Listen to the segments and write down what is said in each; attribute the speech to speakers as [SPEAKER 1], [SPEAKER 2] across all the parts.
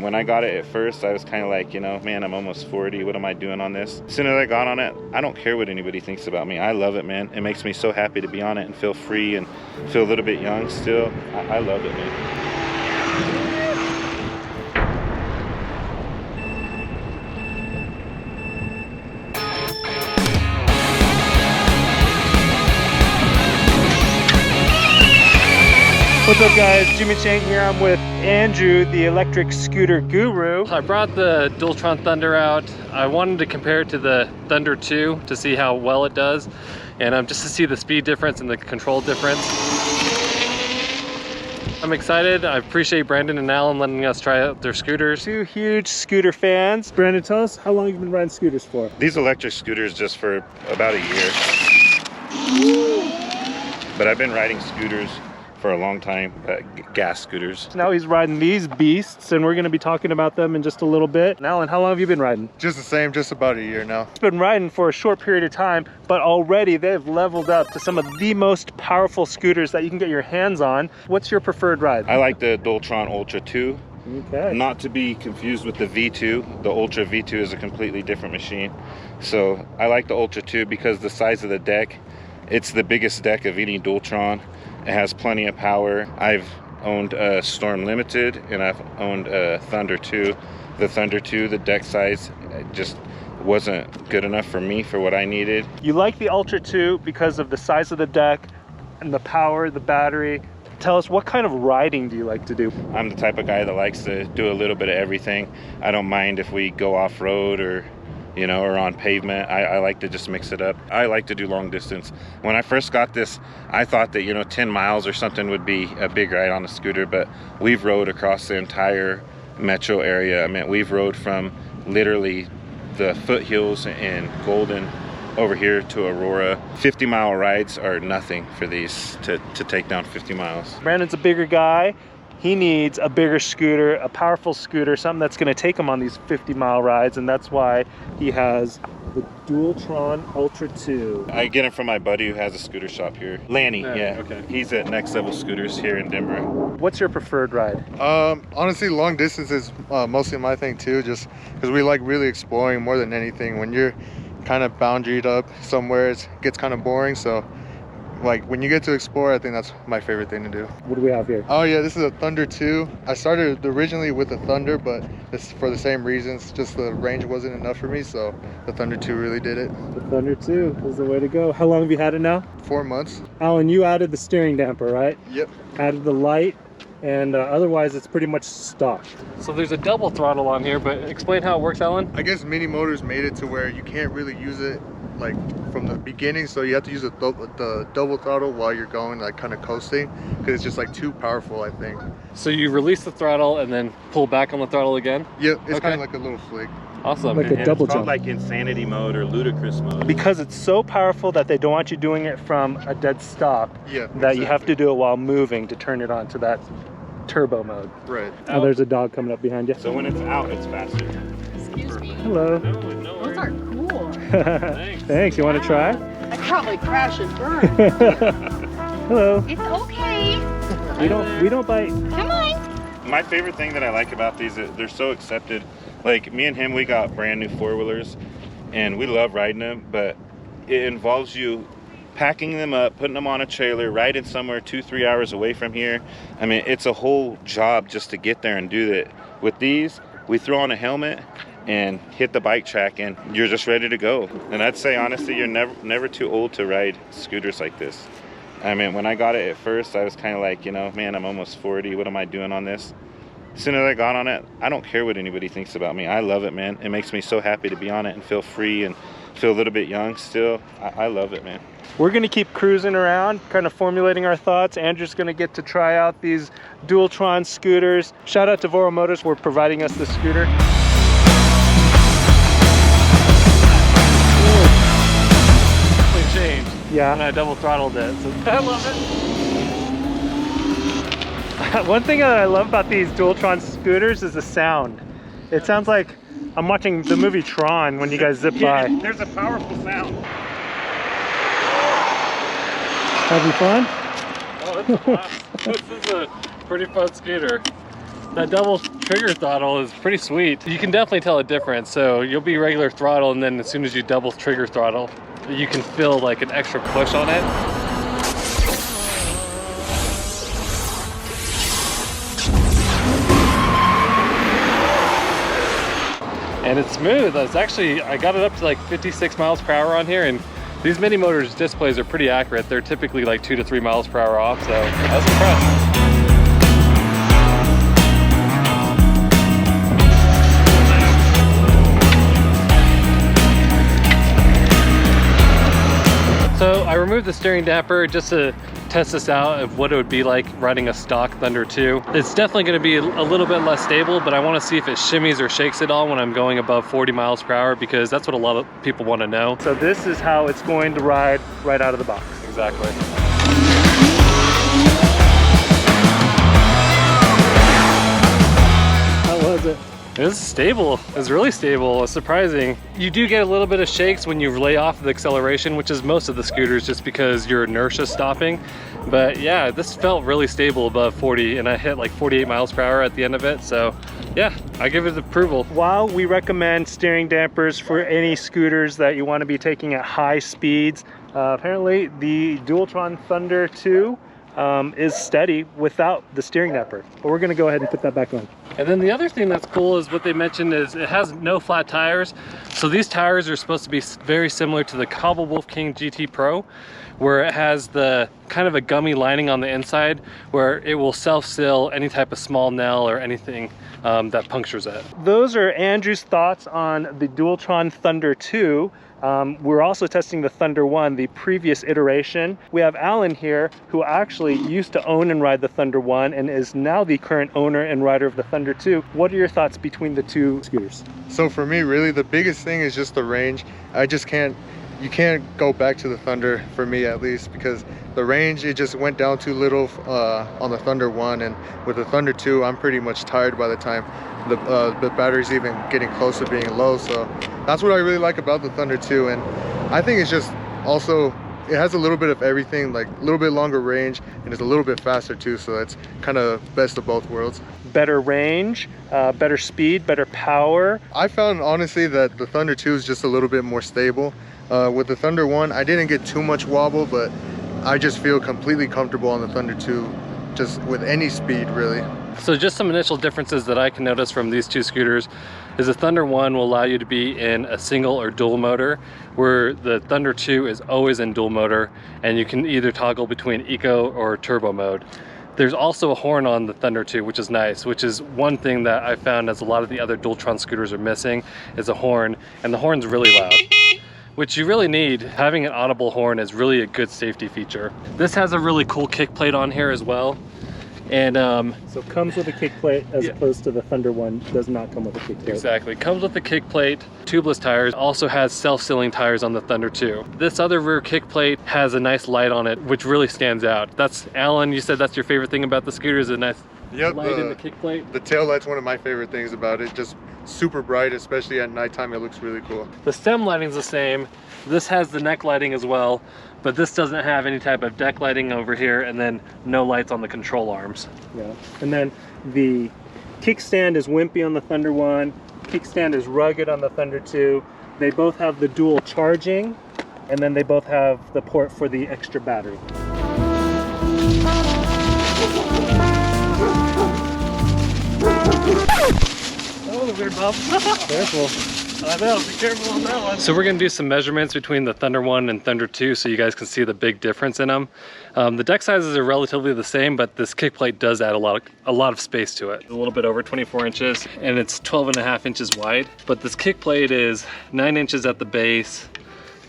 [SPEAKER 1] When I got it at first, I was kind of like, you know, man, I'm almost 40. What am I doing on this? As soon as I got on it, I don't care what anybody thinks about me. I love it, man. It makes me so happy to be on it and feel free and feel a little bit young still. I love it, man.
[SPEAKER 2] What's up guys, Jimmy Chang here. I'm with Andrew, the electric scooter guru.
[SPEAKER 3] I brought the Dualtron Thunder out. I wanted to compare it to the Thunder 2 to see how well it does, and just to see the speed difference and the control difference. I'm excited. I appreciate Brandon and Alan letting us try out their scooters.
[SPEAKER 2] Two huge scooter fans. Brandon, tell us how long you've been riding scooters for?
[SPEAKER 1] These electric scooters just for about a year. But I've been riding scooters for a long time, gas scooters.
[SPEAKER 2] Now he's riding these beasts, and we're going to be talking about them in just a little bit. Alan, how long have you been riding?
[SPEAKER 4] Just the same, just about a year now.
[SPEAKER 2] It's been riding for a short period of time, but already they've leveled up to some of the most powerful scooters that you can get your hands on. What's your preferred ride?
[SPEAKER 1] I like the Dualtron Ultra 2.
[SPEAKER 2] Okay.
[SPEAKER 1] Not to be confused with the V2. The Ultra V2 is a completely different machine. So I like the Ultra 2 because the size of the deck, it's the biggest deck of any Dualtron. It has plenty of power. I've owned a Storm Limited and I've owned a Thunder 2. The Thunder 2, the deck size just wasn't good enough for me for what I needed.
[SPEAKER 2] You like the Ultra 2 because of the size of the deck and the power, the battery. Tell us, what kind of riding do you like to do?
[SPEAKER 1] I'm the type of guy that likes to do a little bit of everything. I don't mind if we go off-road or you know, or on pavement. I like to just mix it up. I like to do long distance. When I first got this, I thought that, you know, 10 miles or something would be a big ride on a scooter, but we've rode across the entire metro area. I mean, we've rode from literally the foothills in Golden over here to Aurora. 50-mile rides are nothing for these to take down 50 miles.
[SPEAKER 2] Brandon's a bigger guy. He needs a bigger scooter, a powerful scooter, something that's going to take him on these 50-mile rides, and that's why he has the Dualtron Ultra 2.
[SPEAKER 1] I get him from my buddy who has a scooter shop here. Lanny, yeah.
[SPEAKER 3] Okay.
[SPEAKER 1] He's at Next Level Scooters here in Denver.
[SPEAKER 2] What's your preferred ride?
[SPEAKER 4] Honestly, long distance is mostly my thing too, just because we like really exploring more than anything. When you're kind of boundaried up somewhere, it gets kind of boring, so like when you get to explore, I think that's my favorite thing to do.
[SPEAKER 2] What do we have here?
[SPEAKER 4] Oh yeah, this is a Thunder 2. I started originally with the Thunder, but it's for the same reasons, just the range wasn't enough for me, so the Thunder 2 really did it.
[SPEAKER 2] The Thunder 2 is the way to go. How long have you had it now?
[SPEAKER 4] 4 months.
[SPEAKER 2] Alan, you added the steering damper, right?
[SPEAKER 4] Yep.
[SPEAKER 2] Added the light, and otherwise it's pretty much stock.
[SPEAKER 3] So there's a double throttle on here, but explain how it works, Alan.
[SPEAKER 4] I guess Mini Motors made it to where you can't really use it like from the beginning, so you have to use the double throttle while you're going, like kind of coasting, because it's just like too powerful, I think.
[SPEAKER 3] So you release the throttle and then pull back on the throttle again?
[SPEAKER 4] Yep, it's
[SPEAKER 3] Okay.
[SPEAKER 4] kind of like a little flick.
[SPEAKER 3] Awesome.
[SPEAKER 2] Like a
[SPEAKER 1] And
[SPEAKER 2] double
[SPEAKER 1] it's called
[SPEAKER 2] jump.
[SPEAKER 1] like insanity mode or ludicrous mode.
[SPEAKER 2] Because it's so powerful that they don't want you doing it from a dead stop,
[SPEAKER 4] Yeah,
[SPEAKER 2] that you have
[SPEAKER 4] exactly.
[SPEAKER 2] to do it while moving to turn it on to that turbo mode.
[SPEAKER 4] Right.
[SPEAKER 2] Oh, there's a dog coming up behind you.
[SPEAKER 1] So when it's out, it's faster.
[SPEAKER 5] Excuse me.
[SPEAKER 2] Hello.
[SPEAKER 5] Those are cool.
[SPEAKER 2] Thanks. You want to try?
[SPEAKER 5] I'd probably crash and burn.
[SPEAKER 2] Hello.
[SPEAKER 5] It's okay.
[SPEAKER 2] We don't bite.
[SPEAKER 5] Come on.
[SPEAKER 1] My favorite thing that I like about these is they're so accepted. Like me and him, we got brand new four-wheelers and we love riding them, but it involves you packing them up, putting them on a trailer, riding somewhere 2-3 hours away from here. I mean, it's a whole job just to get there and do that. With these, we throw on a helmet and hit the bike track and you're just ready to go. And I'd say honestly, you're never too old to ride scooters like this. I mean, when I got it at first, I was kind of like, you know, man, I'm almost 40. What am I doing on this? As soon as I got on it, I don't care what anybody thinks about me. I love it, man. It makes me so happy to be on it and feel free and feel a little bit young still. I love it, man.
[SPEAKER 2] We're going to keep cruising around, kind of formulating our thoughts. Andrew's going to get to try out these Dualtron scooters. Shout out to Voro Motors for providing us the scooter.
[SPEAKER 3] Changed.
[SPEAKER 2] Yeah.
[SPEAKER 3] And I double throttled it. So I love it.
[SPEAKER 2] One thing that I love about these Dualtron scooters is the sound. It sounds like I'm watching the movie Tron when you guys zip by.
[SPEAKER 1] There's a powerful sound.
[SPEAKER 2] Having fun?
[SPEAKER 3] Oh, that's a blast. This is a pretty fun scooter. That double trigger throttle is pretty sweet. You can definitely tell a difference. So you'll be regular throttle, and then as soon as you double trigger throttle, you can feel like an extra push on it. And it's smooth. It's actually, I got it up to like 56 miles per hour on here, and these mini motors displays are pretty accurate. They're typically like 2 to 3 miles per hour off, so I was impressed. So I removed the steering damper just to test this out of what it would be like riding a stock Thunder 2. It's definitely going to be a little bit less stable, but I want to see if it shimmies or shakes at all when I'm going above 40 miles per hour, because that's what a lot of people want to know.
[SPEAKER 2] So this is how it's going to ride right out of the box.
[SPEAKER 3] Exactly.
[SPEAKER 2] How was it?
[SPEAKER 3] It was stable. It was really stable. It's surprising. You do get a little bit of shakes when you lay off the acceleration, which is most of the scooters, just because your inertia is stopping. But yeah, this felt really stable above 40, and I hit like 48 miles per hour at the end of it. So yeah, I give it approval.
[SPEAKER 2] While we recommend steering dampers for any scooters that you want to be taking at high speeds, apparently the Dualtron Thunder 2 is steady without the steering damper. But we're going to go ahead and put that back on.
[SPEAKER 3] And then the other thing that's cool is what they mentioned is it has no flat tires. So these tires are supposed to be very similar to the Cobble Wolf King GT Pro, where it has the kind of a gummy lining on the inside where it will self-seal any type of small nail or anything that punctures it.
[SPEAKER 2] Those are Andrew's thoughts on the Dualtron Thunder 2. We're also testing the Thunder 1, the previous iteration. We have Alan here, who actually used to own and ride the Thunder 1 and is now the current owner and rider of the Thunder 2. What are your thoughts between the two scooters?
[SPEAKER 4] So for me, really, the biggest thing is just the range. You can't go back to the Thunder, for me at least, because the range, it just went down too little on the Thunder 1, and with the Thunder 2, I'm pretty much tired by the time the battery's even getting close to being low. So that's what I really like about the Thunder 2, and I think it's just also, it has a little bit of everything, like a little bit longer range, and it's a little bit faster too, so that's kind of best of both worlds.
[SPEAKER 2] Better range, better speed, better power.
[SPEAKER 4] I found honestly that the Thunder 2 is just a little bit more stable. With the Thunder 1, I didn't get too much wobble, but I just feel completely comfortable on the Thunder 2, just with any speed really.
[SPEAKER 3] So just some initial differences that I can notice from these two scooters is the Thunder 1 will allow you to be in a single or dual motor, where the Thunder 2 is always in dual motor, and you can either toggle between eco or turbo mode. There's also a horn on the Thunder 2, which is nice, which is one thing that I found as a lot of the other Dualtron scooters are missing, is a horn, and the horn's really loud, which you really need. Having an audible horn is really a good safety feature. This has a really cool kick plate on here as well. And
[SPEAKER 2] so it comes with a kick plate, as opposed to the Thunder 1 does not come with a kick plate.
[SPEAKER 3] Exactly, comes with the kick plate, tubeless tires, also has self-sealing tires on the Thunder 2. This other rear kick plate has a nice light on it, which really stands out. That's, Alan, you said that's your favorite thing about the scooter, is a nice light in the kick plate?
[SPEAKER 4] The tail light's one of my favorite things about it, just super bright, especially at nighttime. It looks really cool.
[SPEAKER 3] The stem lighting's the same. This has the neck lighting as well, but this doesn't have any type of deck lighting over here, and then no lights on the control arms.
[SPEAKER 2] Yeah, and then the kickstand is wimpy on the Thunder 1, kickstand is rugged on the Thunder 2. They both have the dual charging, and then they both have the port for the extra battery.
[SPEAKER 3] That was a weird bump.
[SPEAKER 2] Careful.
[SPEAKER 3] I know, be careful on that one. So we're gonna do some measurements between the Thunder 1 and Thunder 2 so you guys can see the big difference in them. The deck sizes are relatively the same, but this kick plate does add a lot of space to it. A little bit over 24 inches, and it's 12.5 inches wide. But this kick plate is 9 inches at the base,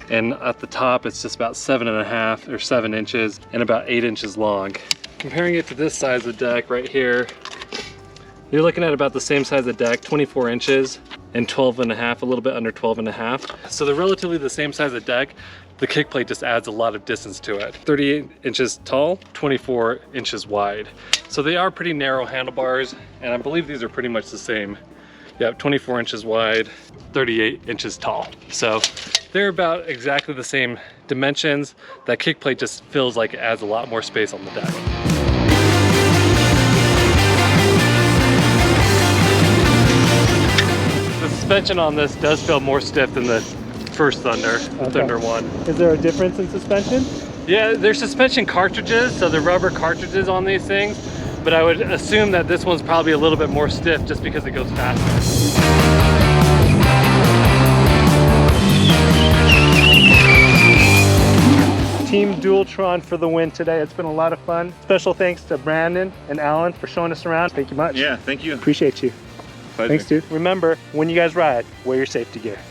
[SPEAKER 3] and at the top it's just about 7.5 or 7 inches, and about 8 inches long. Comparing it to this size of deck right here, you're looking at about the same size of deck, 24 inches and 12.5, a little bit under 12.5. So they're relatively the same size of deck. The kick plate just adds a lot of distance to it. 38 inches tall, 24 inches wide. So they are pretty narrow handlebars, and I believe these are pretty much the same. Yeah, 24 inches wide, 38 inches tall. So they're about exactly the same dimensions. That kick plate just feels like it adds a lot more space on the deck. suspension on this does feel more stiff than the first Thunder, the
[SPEAKER 2] Okay.
[SPEAKER 3] Thunder 1.
[SPEAKER 2] Is there a difference in suspension?
[SPEAKER 3] Yeah, there's suspension cartridges, so the rubber cartridges on these things, but I would assume that this one's probably a little bit more stiff just because it goes faster.
[SPEAKER 2] Team Dualtron for the win today. It's been a lot of fun. Special thanks to Brandon and Alan for showing us around. Thank you much.
[SPEAKER 1] Yeah, thank you.
[SPEAKER 2] Appreciate you.
[SPEAKER 1] Pleasure.
[SPEAKER 2] Thanks, dude. Remember, when you guys ride, wear your safety gear.